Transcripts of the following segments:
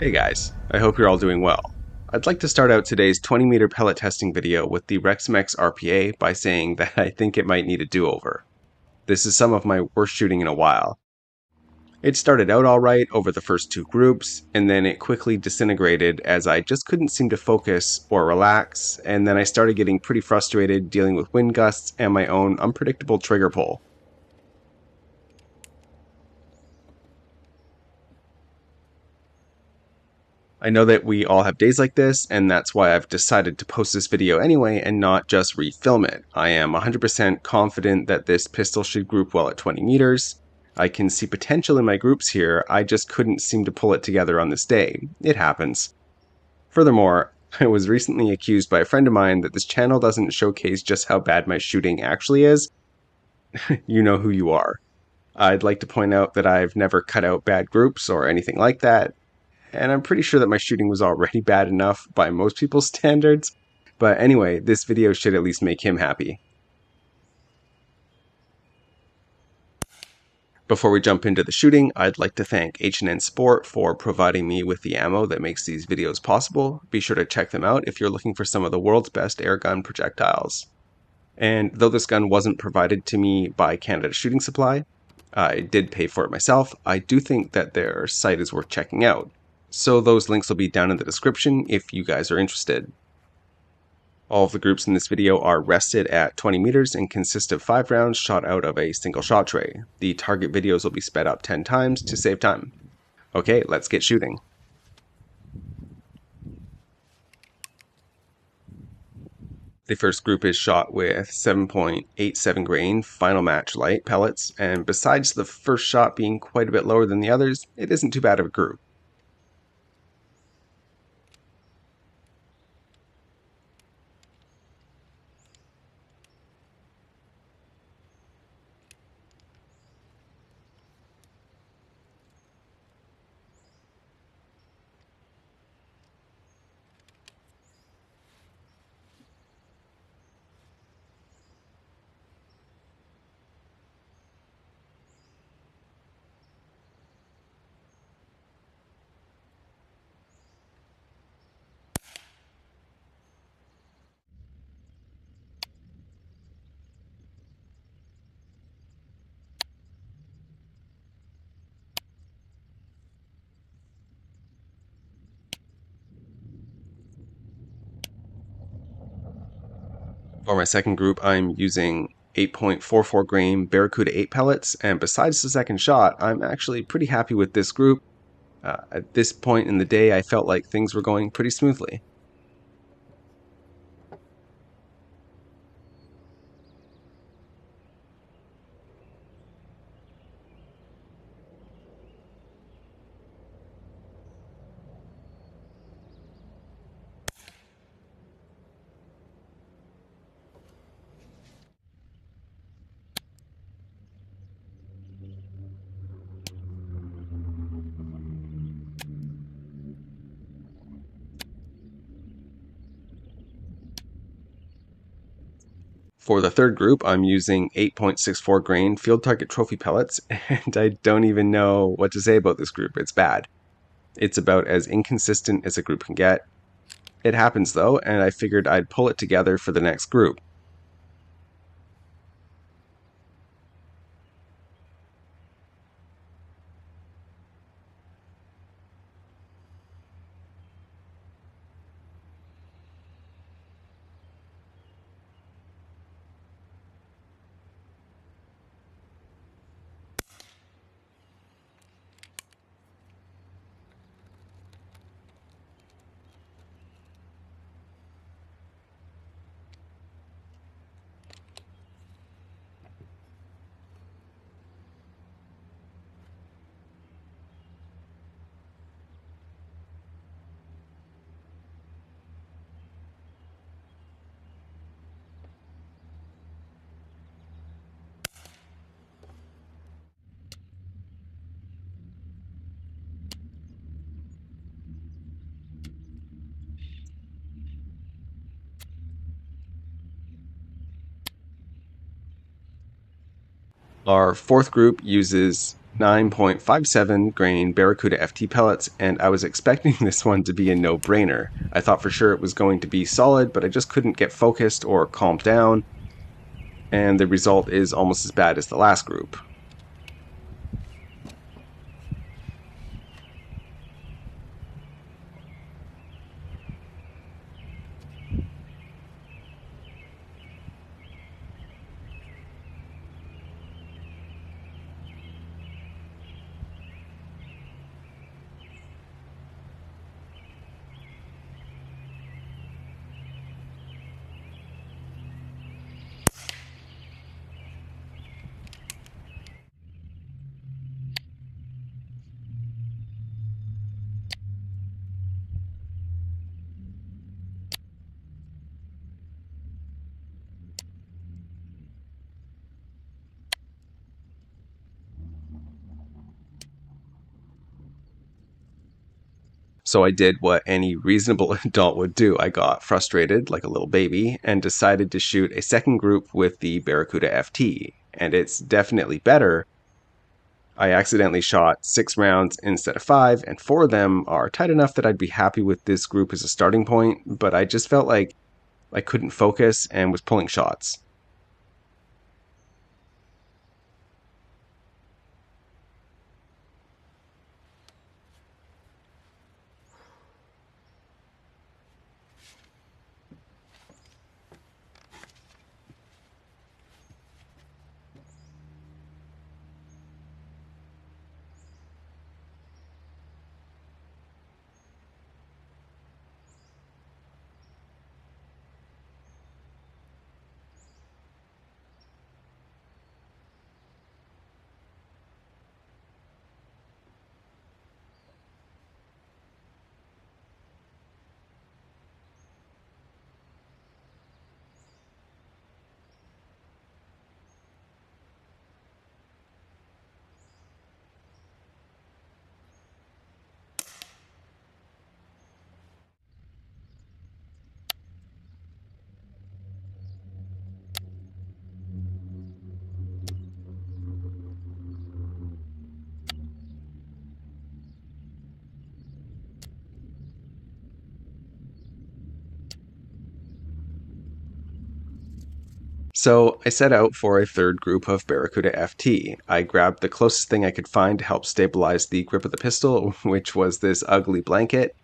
Hey guys, I hope you're all doing well. I'd like to start out today's 20-meter pellet testing video with the Reximex RPA by saying that I think it might need a do-over. This is some of my worst shooting in a while. It started out alright over the first two groups, and then it quickly disintegrated as I just couldn't seem to focus or relax, and then I started getting pretty frustrated dealing with wind gusts and my own unpredictable trigger pull. I know that we all have days like this, and that's why I've decided to post this video anyway and not just refilm it. I am 100% confident that this pistol should group well at 20 meters. I can see potential in my groups here, I just couldn't seem to pull it together on this day. It happens. Furthermore, I was recently accused by a friend of mine that this channel doesn't showcase just how bad my shooting actually is. You know who you are. I'd like to point out that I've never cut out bad groups or anything like that, and I'm pretty sure that my shooting was already bad enough by most people's standards. But anyway, this video should at least make him happy. Before we jump into the shooting, I'd like to thank H&N Sport for providing me with the ammo that makes these videos possible. Be sure to check them out if you're looking for some of the world's best airgun projectiles. And though this gun wasn't provided to me by Canada Shooting Supply, I did pay for it myself, I do think that their site is worth checking out. So those links will be down in the description if you guys are interested. All of the groups in this video are rested at 20 meters and consist of 5 rounds shot out of a single shot tray. The target videos will be sped up 10 times to save time. Okay, let's get shooting. The first group is shot with 7.87 grain final match light pellets, and besides the first shot being quite a bit lower than the others, it isn't too bad of a group. For my second group, I'm using 8.44 grain Barracuda 8 pellets, and besides the second shot, I'm actually pretty happy with this group. At this point in the day, I felt like things were going pretty smoothly. For the third group, I'm using 8.64 grain field target trophy pellets, and I don't even know what to say about this group. It's bad. It's about as inconsistent as a group can get. It happens though, and I figured I'd pull it together for the next group. Our fourth group uses 9.57 grain Barracuda FT pellets, and I was expecting this one to be a no-brainer. I thought for sure it was going to be solid, but I just couldn't get focused or calmed down, and the result is almost as bad as the last group. So I did what any reasonable adult would do. I got frustrated like a little baby and decided to shoot a second group with the Barracuda FT. And it's definitely better. I accidentally shot 6 rounds instead of 5, and 4 of them are tight enough that I'd be happy with this group as a starting point, but I just felt like I couldn't focus and was pulling shots. So I set out for a third group of Barracuda FT. I grabbed the closest thing I could find to help stabilize the grip of the pistol, which was this ugly blanket,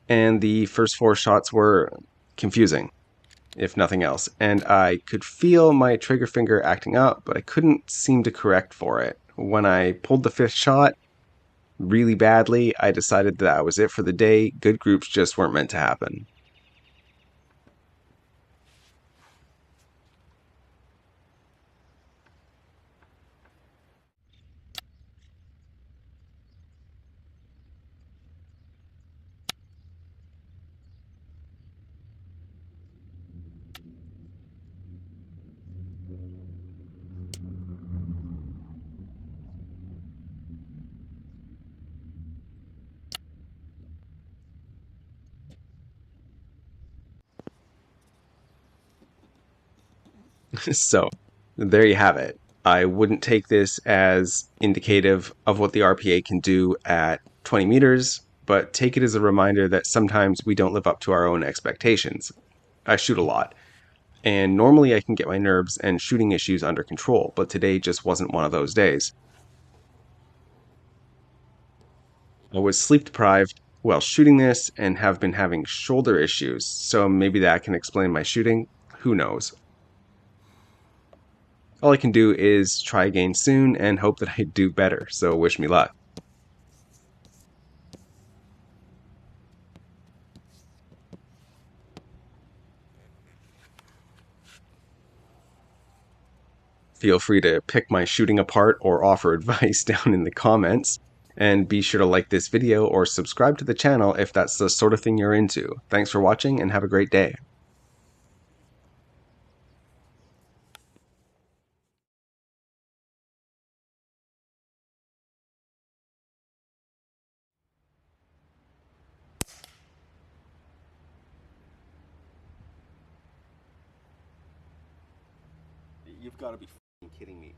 and the first 4 shots were confusing, if nothing else. And I could feel my trigger finger acting up, but I couldn't seem to correct for it. When I pulled the 5th shot really badly, I decided that was it for the day. Good groups just weren't meant to happen. So there you have it. I wouldn't take this as indicative of what the RPA can do at 20 meters, but take it as a reminder that sometimes we don't live up to our own expectations. I shoot a lot, and normally I can get my nerves and shooting issues under control, but today just wasn't one of those days. I was sleep deprived while shooting this and have been having shoulder issues, so maybe that can explain my shooting. Who knows? All I can do is try again soon and hope that I do better, so wish me luck. Feel free to pick my shooting apart or offer advice down in the comments. And be sure to like this video or subscribe to the channel if that's the sort of thing you're into. Thanks for watching and have a great day. You've got to be kidding me.